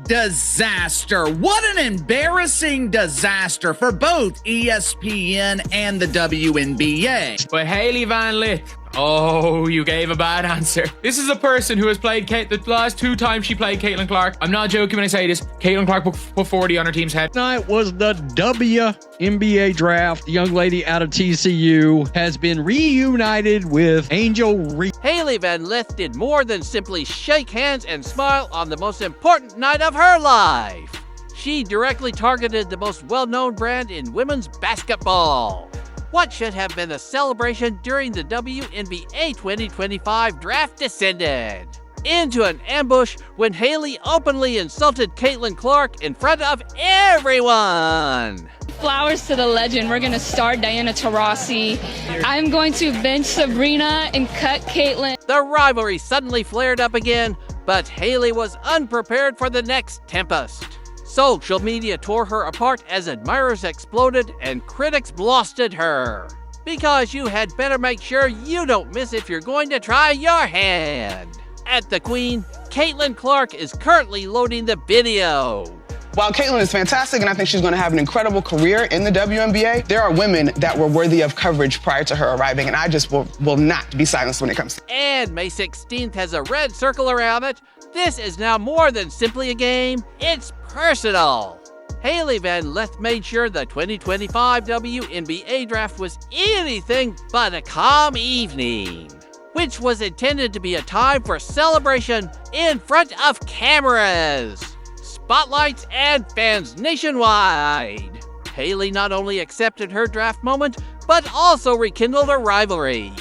disaster. What an embarrassing disaster for both ESPN and the WNBA. But Hailey Van Lith, oh, you gave a bad answer. This is a person who has played the last 2 times she played Caitlin Clark. I'm not joking when I say this. Caitlin Clark put 40 on her team's head. Tonight was the WNBA draft. The young lady out of TCU has been reunited with Angel Reese. Hailey Van Lith did more than simply shake hands and smile on the most important night of her life. She directly targeted the most well-known brand in women's basketball. What should have been a celebration during the WNBA 2025 draft descended into an ambush when Hailey openly insulted Caitlin Clark in front of everyone. Flowers to the legend. We're going to start Diana Taurasi. I'm going to bench Sabrina and cut Caitlin. The rivalry suddenly flared up again, but Hailey was unprepared for the next tempest. Social media tore her apart as admirers exploded and critics blasted her. Because you had better make sure you don't miss if you're going to try your hand. At the Queen, Caitlin Clark is currently loading the video. While Caitlin is fantastic and I think she's going to have an incredible career in the WNBA, there are women that were worthy of coverage prior to her arriving, and I just will not be silenced when it comes to it. And May 16th has a red circle around it. This is now more than simply a game, it's personal. Hailey Van Lith made sure the 2025 WNBA draft was anything but a calm evening, which was intended to be a time for celebration in front of cameras, spotlights, and fans nationwide. Hailey not only accepted her draft moment, but also rekindled a rivalry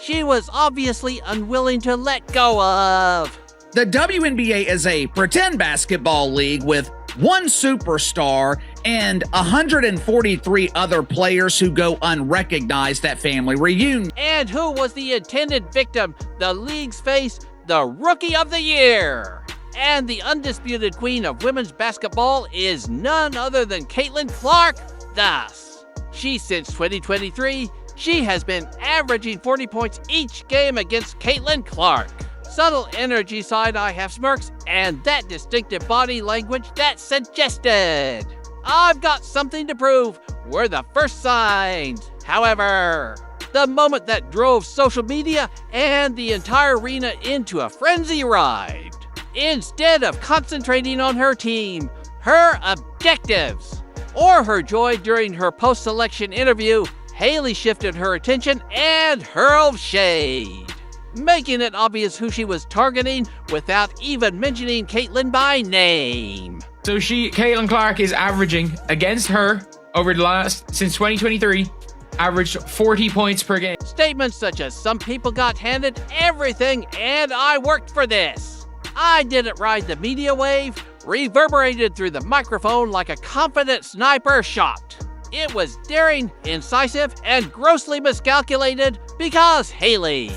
she was obviously unwilling to let go of. The WNBA is a pretend basketball league with one superstar and 143 other players who go unrecognized at family reunions. And who was the intended victim? The league's face, the Rookie of the Year. And the undisputed queen of women's basketball is none other than Caitlin Clark. Thus, since 2023, she has been averaging 40 points each game against Caitlin Clark. Subtle energy side-eye half smirks, and that distinctive body language that suggested I've got something to prove were the first signs. However, the moment that drove social media and the entire arena into a frenzy arrived. Instead of concentrating on her team, her objectives, or her joy during her post-selection interview, Hailey shifted her attention and hurled shade, making it obvious who she was targeting without even mentioning Caitlin by name. So Caitlin Clark is averaging against her over the since 2023, averaged 40 points per game. Statements such as some people got handed everything and I worked for this. I didn't ride the media wave, reverberated through the microphone like a confident sniper shot. It was daring, incisive, and grossly miscalculated because Hailey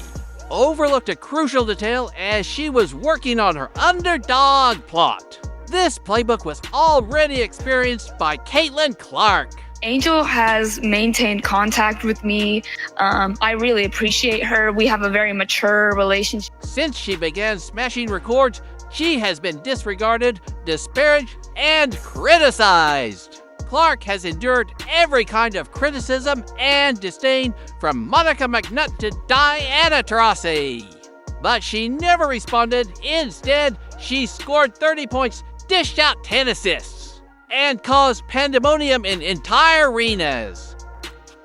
overlooked a crucial detail as she was working on her underdog plot. This playbook was already experienced by Caitlin Clark. Angel has maintained contact with me. I really appreciate her. We have a very mature relationship. Since she began smashing records, she has been disregarded, disparaged, and criticized. Clark has endured every kind of criticism and disdain from Monica McNutt to Diana Taurasi. But she never responded. Instead, she scored 30 points, dished out 10 assists, and caused pandemonium in entire arenas.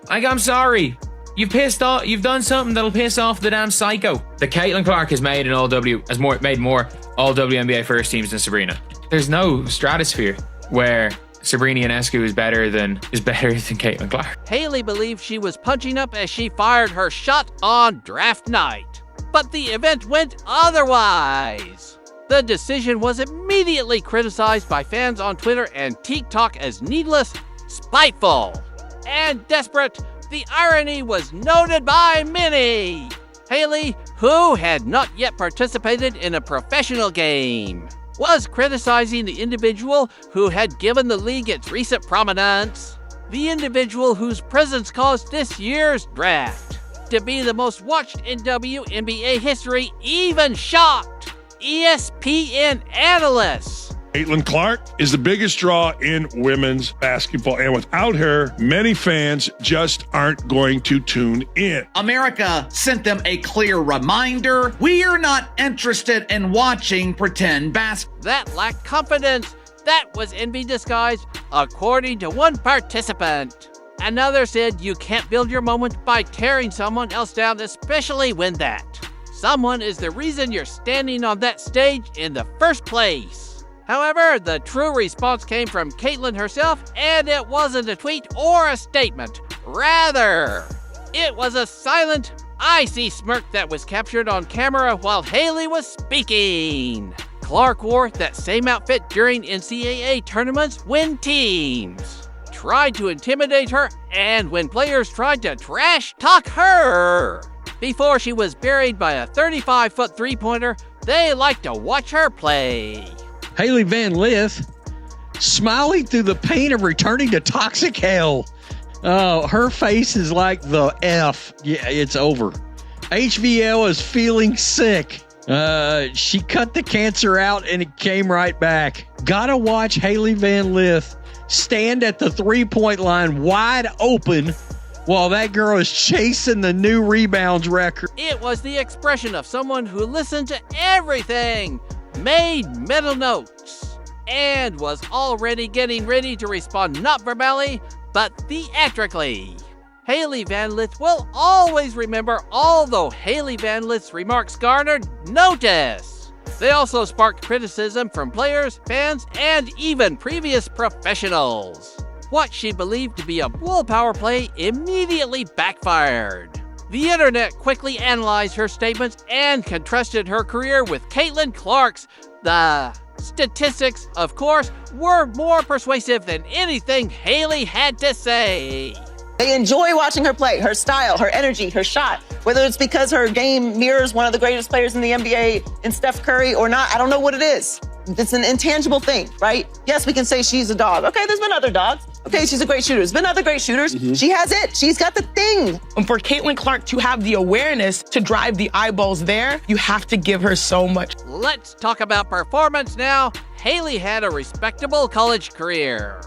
I'm sorry. You've done something that'll piss off the damn psycho. The Caitlin Clark has made made more all WNBA first teams than Sabrina. There's no stratosphere where Sabrina Ionescu is better than Caitlin Clark. Hailey believed she was punching up as she fired her shot on draft night. But the event went otherwise. The decision was immediately criticized by fans on Twitter and TikTok as needless, spiteful, and desperate. The irony was noted by many. Hailey, who had not yet participated in a professional game, was criticizing the individual who had given the league its recent prominence, the individual whose presence caused this year's draft to be the most watched in WNBA history, even shocked ESPN analysts Caitlin Clark is the biggest draw in women's basketball, and without her, many fans just aren't going to tune in. America sent them a clear reminder. We are not interested in watching pretend basketball. That lacked confidence. That was envy disguised, according to one participant. Another said you can't build your moment by tearing someone else down, especially when that someone is the reason you're standing on that stage in the first place. However, the true response came from Caitlin herself, and it wasn't a tweet or a statement. Rather, it was a silent, icy smirk that was captured on camera while Hailey was speaking. Clark wore that same outfit during NCAA tournaments when teams tried to intimidate her and when players tried to trash talk her. Before she was buried by a 35-foot three-pointer, they liked to watch her play. Hailey Van Lith, smiling through the pain of returning to toxic hell. Oh, her face is like the F. Yeah, it's over. HVL is feeling sick. She cut the cancer out and it came right back. Gotta watch Hailey Van Lith stand at the three-point line wide open while that girl is chasing the new rebounds record. It was the expression of someone who listened to everything, made mental notes, and was already getting ready to respond not verbally, but theatrically. Hailey Van Lith will always remember, although Hailey Van Lith's remarks garnered notice. They also sparked criticism from players, fans, and even previous professionals. What she believed to be a bull power play immediately backfired. The internet quickly analyzed her statements and contrasted her career with Caitlin Clark's. The statistics, of course, were more persuasive than anything Hailey had to say. They enjoy watching her play, her style, her energy, her shot. Whether it's because her game mirrors one of the greatest players in the NBA in Steph Curry or not, I don't know what it is. It's an intangible thing, right? Yes, we can say she's a dog. Okay, there's been other dogs. Okay, she's a great shooter. There's been other great shooters. She has it. She's got the thing. And for Caitlin Clark to have the awareness to drive the eyeballs there, you have to give her so much. Let's talk about performance now. Hailey had a respectable college career,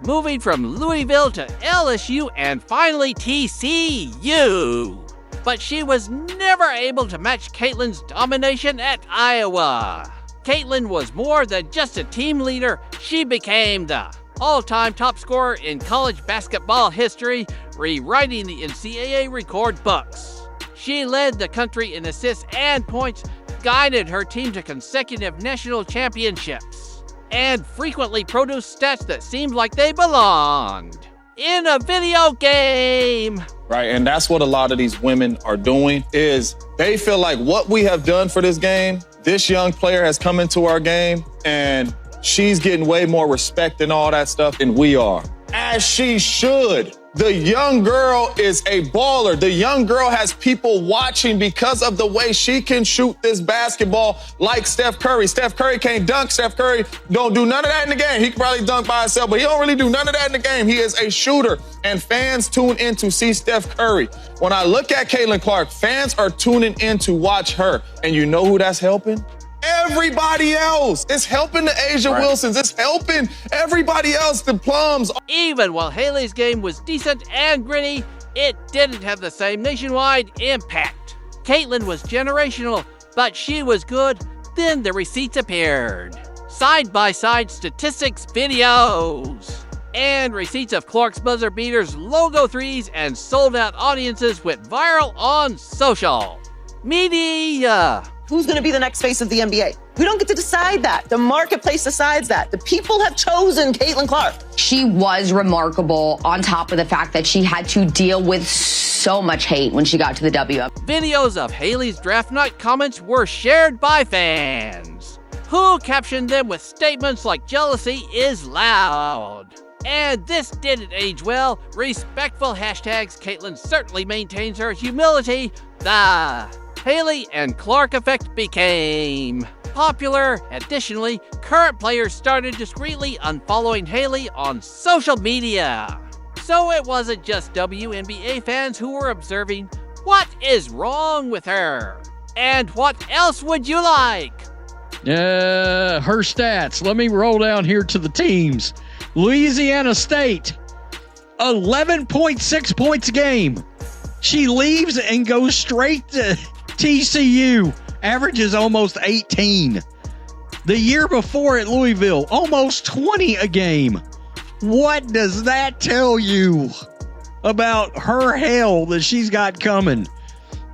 moving from Louisville to LSU and finally TCU. But she was never able to match Caitlin's domination at Iowa. Caitlin was more than just a team leader. She became the all-time top scorer in college basketball history, rewriting the NCAA record books. She led the country in assists and points, guided her team to consecutive national championships, and frequently produced stats that seemed like they belonged in a video game. Right, and that's what a lot of these women are doing, is they feel like what we have done for this game, this young player has come into our game, and she's getting way more respect and all that stuff than we are. As she should. The young girl is a baller. The young girl has people watching because of the way she can shoot this basketball like Steph Curry. Steph Curry can't dunk. Steph Curry don't do none of that in the game. He can probably dunk by himself, but he don't really do none of that in the game. He is a shooter, and fans tune in to see Steph Curry. When I look at Caitlin Clark, fans are tuning in to watch her, and you know who that's helping? Everybody else. It's helping the Asia Wilsons. It's helping everybody else, the Plums. Even while Hailey's game was decent and gritty, it didn't have the same nationwide impact. Caitlin was generational, but she was good. Then the receipts appeared. Side-by-side statistics videos. And receipts of Clark's buzzer beaters, logo threes, and sold-out audiences went viral on social media. Who's going to be the next face of the NBA? We don't get to decide that. The marketplace decides that. The people have chosen Caitlin Clark. She was remarkable, on top of the fact that she had to deal with so much hate when she got to the W. Videos of Hailey's draft night comments were shared by fans, who captioned them with statements like "jealousy is loud." And this didn't age well. Respectful hashtags. Caitlin certainly maintains her humility. The Hailey and Clark effect became popular. Additionally, current players started discreetly unfollowing Hailey on social media. So it wasn't just WNBA fans who were observing what is wrong with her. And what else would you like? Her stats. Let me roll down here to the teams. Louisiana State, 11.6 points a game. She leaves and goes straight to TCU, averages almost 18. The year before at Louisville, almost 20 a game. What does that tell you about her hell that she's got coming?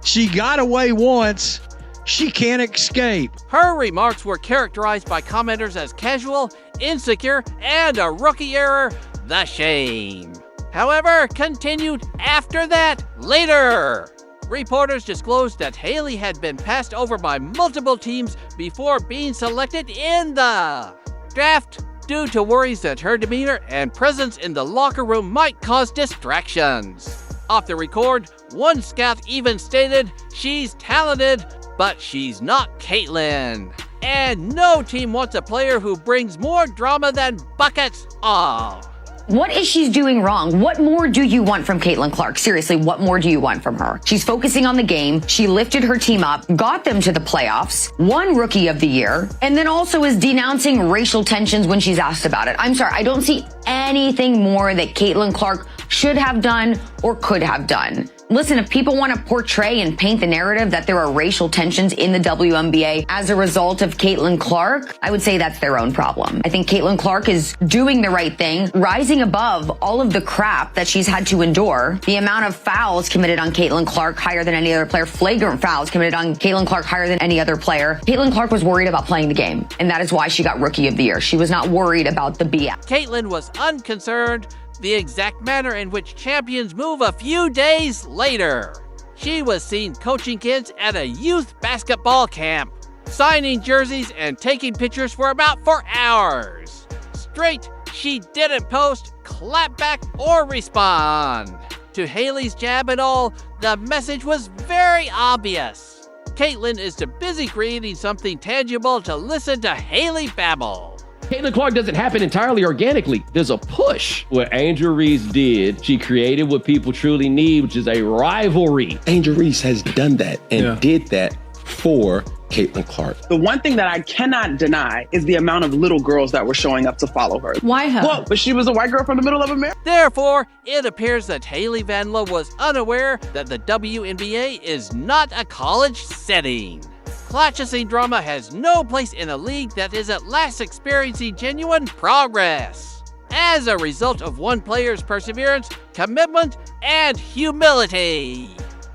She got away once. She can't escape. Her remarks were characterized by commenters as casual, insecure, and a rookie error, the shame. However, continued after that later. Reporters disclosed that Hailey had been passed over by multiple teams before being selected in the draft due to worries that her demeanor and presence in the locker room might cause distractions. Off the record, one scout even stated, "She's talented, but she's not Caitlin." And no team wants a player who brings more drama than buckets. Aw. What is she doing wrong? What more do you want from Caitlin Clark? Seriously, what more do you want from her? She's focusing on the game. She lifted her team up, got them to the playoffs, won Rookie of the Year, and then also is denouncing racial tensions when she's asked about it. I'm sorry, I don't see anything more that Caitlin Clark should have done or could have done. Listen, if people want to portray and paint the narrative that there are racial tensions in the WNBA as a result of Caitlin Clark, I would say that's their own problem. I think Caitlin Clark is doing the right thing, rising above all of the crap that she's had to endure. The amount of fouls committed on Caitlin Clark higher than any other player, flagrant fouls committed on Caitlin Clark higher than any other player. Caitlin Clark was worried about playing the game, and that is why she got Rookie of the Year. She was not worried about the BS. Caitlin was unconcerned, the exact manner in which champions move a few days later. She was seen coaching kids at a youth basketball camp, signing jerseys and taking pictures for about 4 hours. Straight, she didn't post, clap back, or respond. To Hailey's jab and all, the message was very obvious. Caitlin is too busy creating something tangible to listen to Hailey babble. Caitlin Clark doesn't happen entirely organically. There's a push. What Angel Reese did, she created what people truly need, which is a rivalry. Angel Reese has done that and did that for Caitlin Clark. The one thing that I cannot deny is the amount of little girls that were showing up to follow her. Why her? Well, but she was a white girl from the middle of America. Therefore, it appears that Hailey Van Lith was unaware that the WNBA is not a college setting. Clatching drama has no place in a league that is at last experiencing genuine progress. As a result of one player's perseverance, commitment, and humility.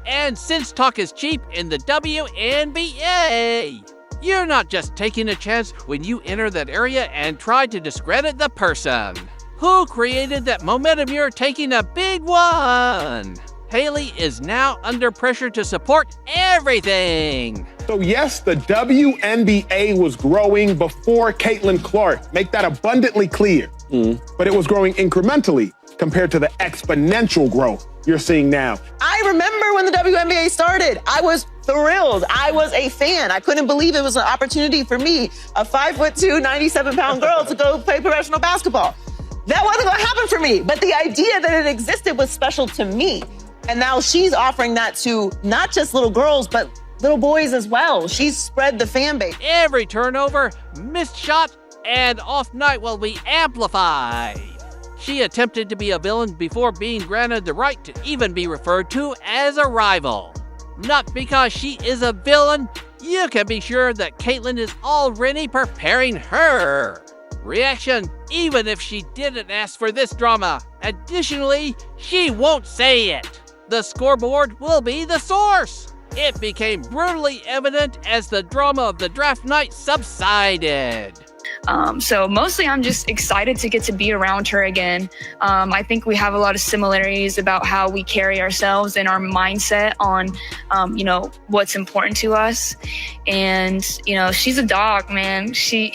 And since talk is cheap in the WNBA, you're not just taking a chance when you enter that area and try to discredit the person who created that momentum. You're taking a big one. Hailey is now under pressure to support everything. So yes, the WNBA was growing before Caitlin Clark. Make that abundantly clear. But it was growing incrementally compared to the exponential growth you're seeing now. I remember when the WNBA started. I was thrilled. I was a fan. I couldn't believe it was an opportunity for me, a 5'2", 97-pound girl, to go play professional basketball. That wasn't going to happen for me. But the idea that it existed was special to me. And now she's offering that to not just little girls, but little boys as well. She's spread the fan base. Every turnover, missed shot, and off night will be amplified. She attempted to be a villain before being granted the right to even be referred to as a rival. Not because she is a villain, you can be sure that Caitlin is already preparing her reaction, even if she didn't ask for this drama. Additionally, she won't say it. The scoreboard will be the source. It became brutally evident as the drama of the draft night subsided. So mostly I'm just excited to get to be around her again. I think we have a lot of similarities about how we carry ourselves and our mindset on, what's important to us. And, she's a dog, man. She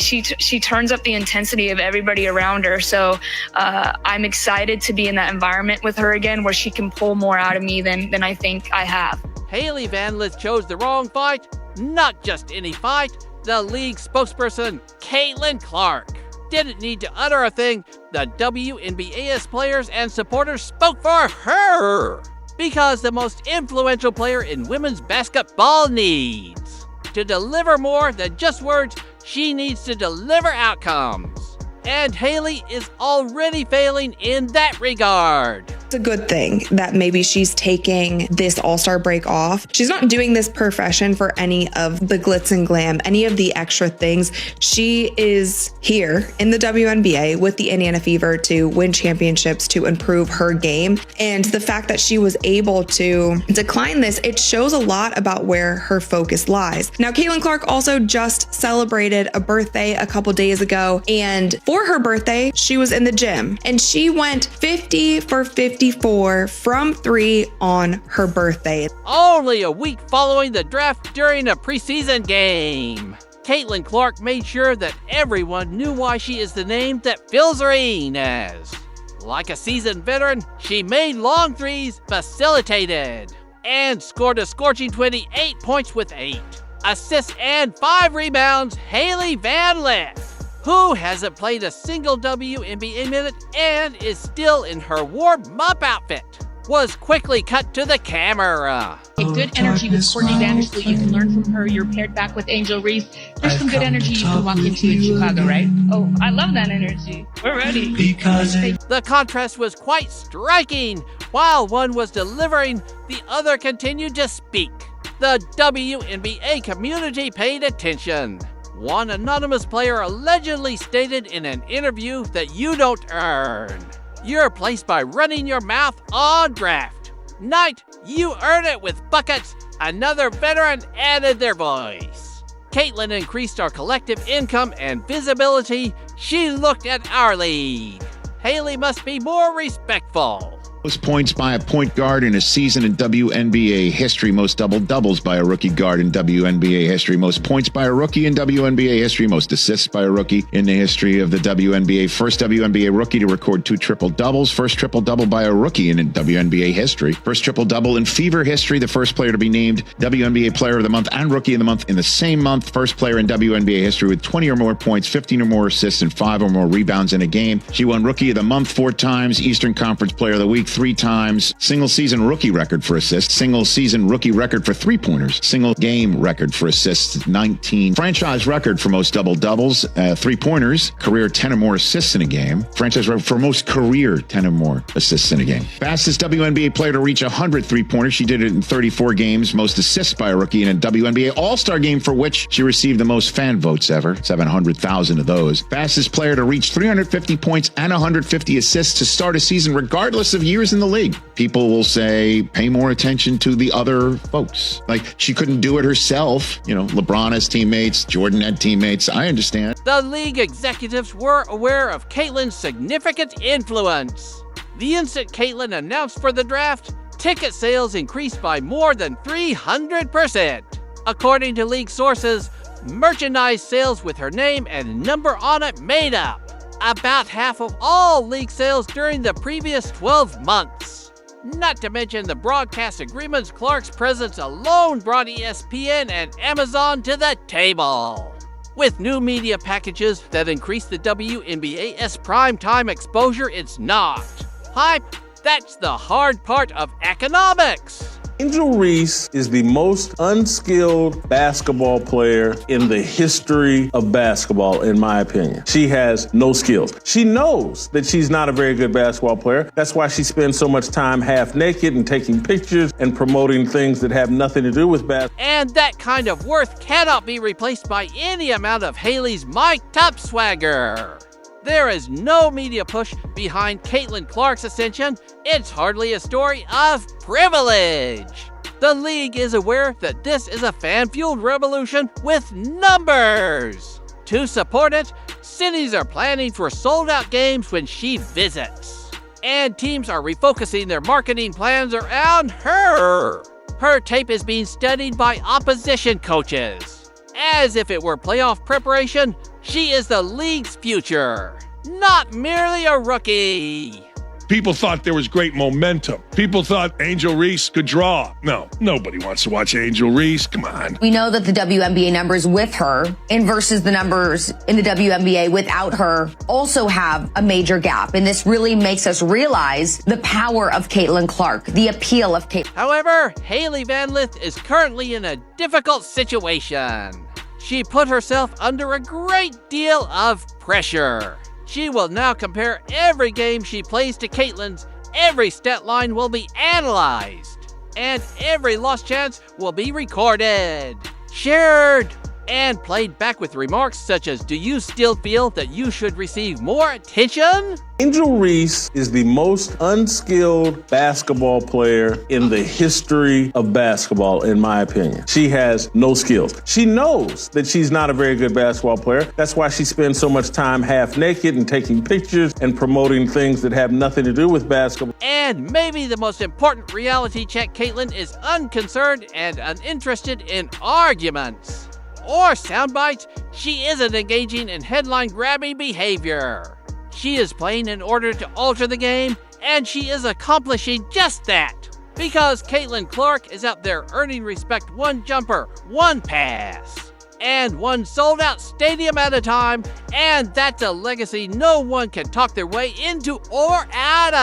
turns up the intensity of everybody around her. So I'm excited to be in that environment with her again, where she can pull more out of me than I think I have. Hailey Van Lith chose the wrong fight, not just any fight. The league spokesperson, Caitlin Clark, didn't need to utter a thing. The WNBA's players and supporters spoke for her, because the most influential player in women's basketball needs to deliver more than just words she needs to deliver outcomes. And Hailey is already failing in that regard. It's a good thing that maybe she's taking this All-Star break off. She's not doing this profession for any of the glitz and glam, any of the extra things. She is here in the WNBA with the Indiana Fever to win championships, to improve her game. And the fact that she was able to decline this, it shows a lot about where her focus lies. Now, Caitlin Clark also just celebrated a birthday a couple days ago, and for her birthday, she was in the gym and she went 50 for 54 from 3 on her birthday. Only a week following the draft during a preseason game, Caitlin Clark made sure that everyone knew why she is the name that fills arenas. Like a seasoned veteran, she made long threes, facilitated, and scored a scorching 28 points with 8 assists and 5 rebounds. Hailey Van Lith, who hasn't played a single WNBA minute and is still in her warm-up outfit, was quickly cut to the camera. A good energy with Courtney Vandersley. You can learn from her. You're paired back with Angel Reese. There's some good energy you can walk into in Chicago, right? Oh, I love that energy. We're ready. The contrast was quite striking. While one was delivering, the other continued to speak. The WNBA community paid attention. One anonymous player allegedly stated in an interview that you don't earn your place by running your mouth on draft night. You earn it with buckets. Another veteran added their voice. Caitlin increased our collective income and visibility. She looked at our league. Hailey must be more respectful. Most points by a point guard in a season in WNBA history. Most double-doubles by a rookie guard in WNBA history. Most points by a rookie in WNBA history. Most assists by a rookie in the history of the WNBA. First WNBA rookie to record 2 triple-doubles. First triple-double by a rookie in WNBA history. First triple-double in Fever history. The first player to be named WNBA Player of the Month and Rookie of the Month in the same month. First player in WNBA history with 20 or more points, 15 or more assists, and 5 or more rebounds in a game. She won Rookie of the Month 4 times. Eastern Conference Player of the Week 3 times, single season rookie record for assists, single season rookie record for 3-pointers, single game record for assists, 19, franchise record for most double-doubles, 3-pointers, career 10 or more assists in a game, franchise record for most career 10 or more assists in a game. Fastest WNBA player to reach 100 3-pointers. She did it in 34 games, most assists by a rookie in a WNBA All-Star game for which she received the most fan votes ever, 700,000 of those. Fastest player to reach 350 points and 150 assists to start a season regardless of years in the league. People will say, pay more attention to the other folks. Like, she couldn't do it herself. You know, LeBron has teammates, Jordan had teammates. I understand. The league executives were aware of Caitlin's significant influence. The instant Caitlin announced for the draft, ticket sales increased by more than 300%. According to league sources, merchandise sales with her name and number on it made up about half of all league sales during the previous 12 months. Not to mention the broadcast agreements, Clark's presence alone brought ESPN and Amazon to the table. With new media packages that increase the WNBA's primetime exposure, it's not hype. That's the hard part of economics. Angel Reese is the most unskilled basketball player in the history of basketball, in my opinion. She has no skills. She knows that she's not a very good basketball player. That's why she spends so much time half naked and taking pictures and promoting things that have nothing to do with basketball. And that kind of worth cannot be replaced by any amount of Hailey's mic'd up swagger. There is no media push behind Caitlin Clark's ascension. It's hardly a story of privilege. The league is aware that this is a fan-fueled revolution with numbers. To support it, cities are planning for sold-out games when she visits. And teams are refocusing their marketing plans around her. Her tape is being studied by opposition coaches. As if it were playoff preparation, she is the league's future, not merely a rookie. People thought there was great momentum. People thought Angel Reese could draw. No, nobody wants to watch Angel Reese. Come on. We know that the WNBA numbers with her and versus the numbers in the WNBA without her also have a major gap. And this really makes us realize the power of Caitlin Clark, the appeal of Caitlin. However, Hailey Van Lith is currently in a difficult situation. She put herself under a great deal of pressure. She will now compare every game she plays to Caitlyn's. Every stat line will be analyzed, and every lost chance will be recorded, shared, and played back with remarks such as, "Do you still feel that you should receive more attention?" Angel Reese is the most unskilled basketball player in the history of basketball, in my opinion. She has no skills. She knows that she's not a very good basketball player. That's why she spends so much time half naked and taking pictures and promoting things that have nothing to do with basketball. And maybe the most important reality check, Caitlyn is unconcerned and uninterested in arguments or sound bites. She isn't engaging in headline-grabbing behavior. She is playing in order to alter the game, and she is accomplishing just that. Because Caitlin Clark is out there earning respect one jumper, one pass, and one sold-out stadium at a time, and that's a legacy no one can talk their way into or out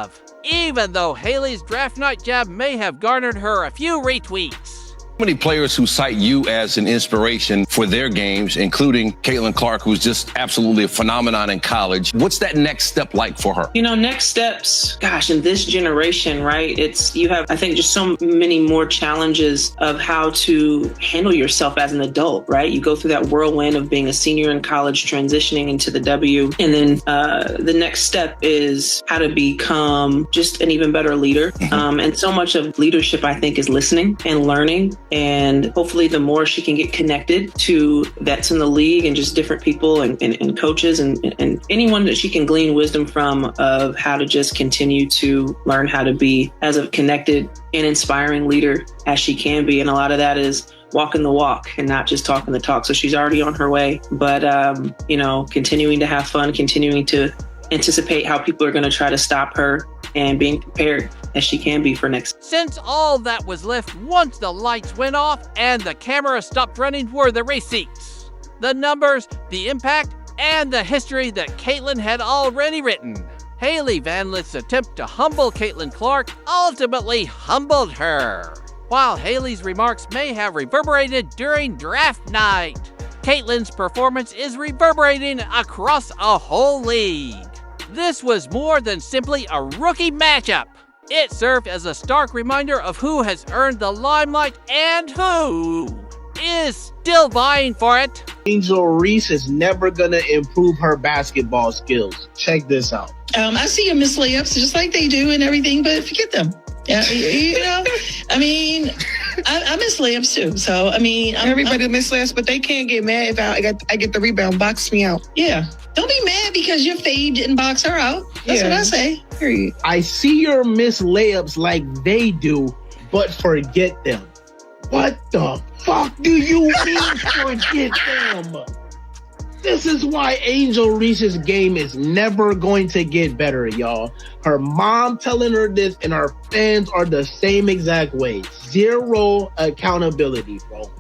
of. Even though Hailey's draft night jab may have garnered her a few retweets. Many players who cite you as an inspiration for their games, including Caitlin Clark, who's just absolutely a phenomenon in college. What's that next step like for her? You know, next steps, gosh, in this generation, right? You have, I think, just so many more challenges of how to handle yourself as an adult, right? You go through that whirlwind of being a senior in college, transitioning into the W. And then the next step is how to become just an even better leader. And so much of leadership, I think, is listening and learning. And hopefully the more she can get connected to vets in the league and just different people and coaches and anyone that she can glean wisdom from of how to just continue to learn how to be as a connected and inspiring leader as she can be. And a lot of that is walking the walk and not just talking the talk. So she's already on her way, but, continuing to have fun, continuing to anticipate how people are going to try to stop her and being prepared as she can be for next. Since all that was left once the lights went off and the camera stopped running were the receipts, the numbers, the impact, and the history that Caitlyn had already written. Hailey Van Lith's attempt to humble Caitlin Clark ultimately humbled her. While Hailey's remarks may have reverberated during draft night, Caitlyn's performance is reverberating across a whole league. This was more than simply a rookie matchup. It served as a stark reminder of who has earned the limelight and who is still vying for it. Angel Reese is never going to improve her basketball skills. Check this out. I see you miss layups just like they do and everything, but forget them. Yeah, I miss layups too. So, everybody miss layups, but they can't get mad if I get the rebound, box me out. Yeah. Don't be mad because your fade didn't box her out. That's what I say. Period. I see your miss layups like they do, but forget them. What the fuck do you mean forget them? This is why Angel Reese's game is never going to get better, y'all. Her mom telling her this and her fans are the same exact way. Zero accountability, bro.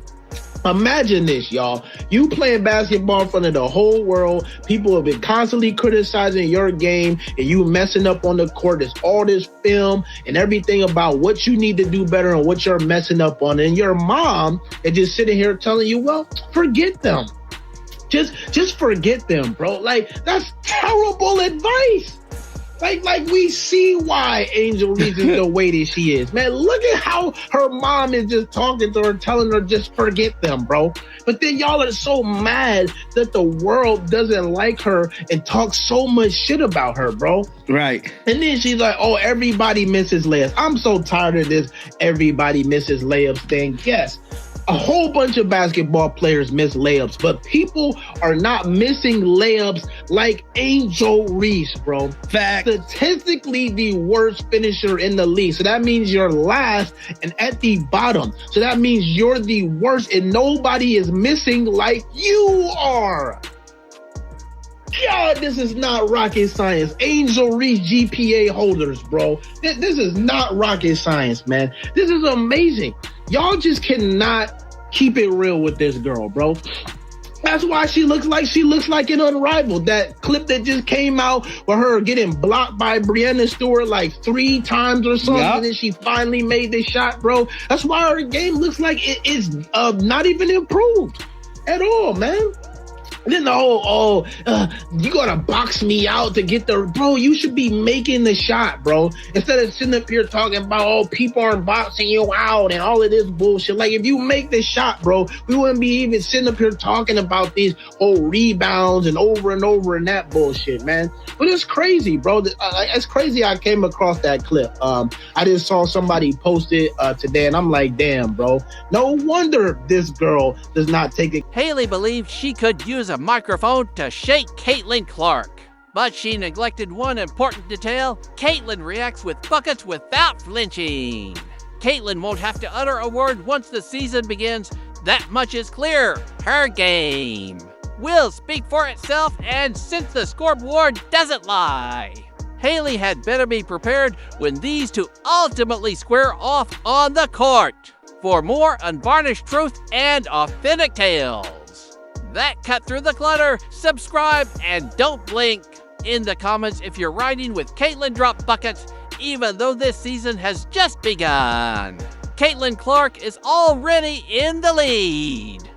Imagine this, y'all. You playing basketball in front of the whole world. People have been constantly criticizing your game and you messing up on the court. There's all this film and everything about what you need to do better and what you're messing up on. And your mom is just sitting here telling you, well, forget them. Just forget them, bro. Like, that's terrible advice. Like we see why Angel Reese is the way that she is. Man, look at how her mom is just talking to her, telling her just forget them, bro. But then y'all are so mad that the world doesn't like her and talk so much shit about her, bro. Right. And then she's like, oh, everybody misses layups. I'm so tired of this everybody misses layups thing. Yes. A whole bunch of basketball players miss layups, but people are not missing layups like Angel Reese, bro. Fact. Statistically the worst finisher in the league. So that means you're last and at the bottom. So that means you're the worst and nobody is missing like you are. God, this is not rocket science. Angel Reese GPA holders, bro. This is not rocket science, man. This is amazing. Y'all just cannot keep it real with this girl, bro. That's why she looks like an unrivaled. That clip that just came out with her getting blocked by Breanna Stewart like 3 times or something, and then she finally made the shot, bro. That's why her game looks like it is not even improved. at all, man. And then the whole, you gotta box me out to get the, bro, you should be making the shot, bro. Instead of sitting up here talking about, people aren't boxing you out and all of this bullshit. Like, if you make the shot, bro, we wouldn't be even sitting up here talking about these whole rebounds and over and that bullshit, man. But it's crazy, bro. It's crazy I came across that clip. I just saw somebody post it today, and I'm like, damn, bro. No wonder this girl does not take it. Hailey believed she could use a microphone to shake Caitlin Clark. But she neglected one important detail. Caitlin reacts with buckets without flinching. Caitlin won't have to utter a word once the season begins. That much is clear. Her game will speak for itself, and since the scoreboard doesn't lie, Hailey had better be prepared when these two ultimately square off on the court. For more unvarnished truth and authentic tales that cut through the clutter, subscribe and don't blink. In the comments if you're riding with Caitlin drop buckets, even though this season has just begun. Caitlin Clark is already in the lead.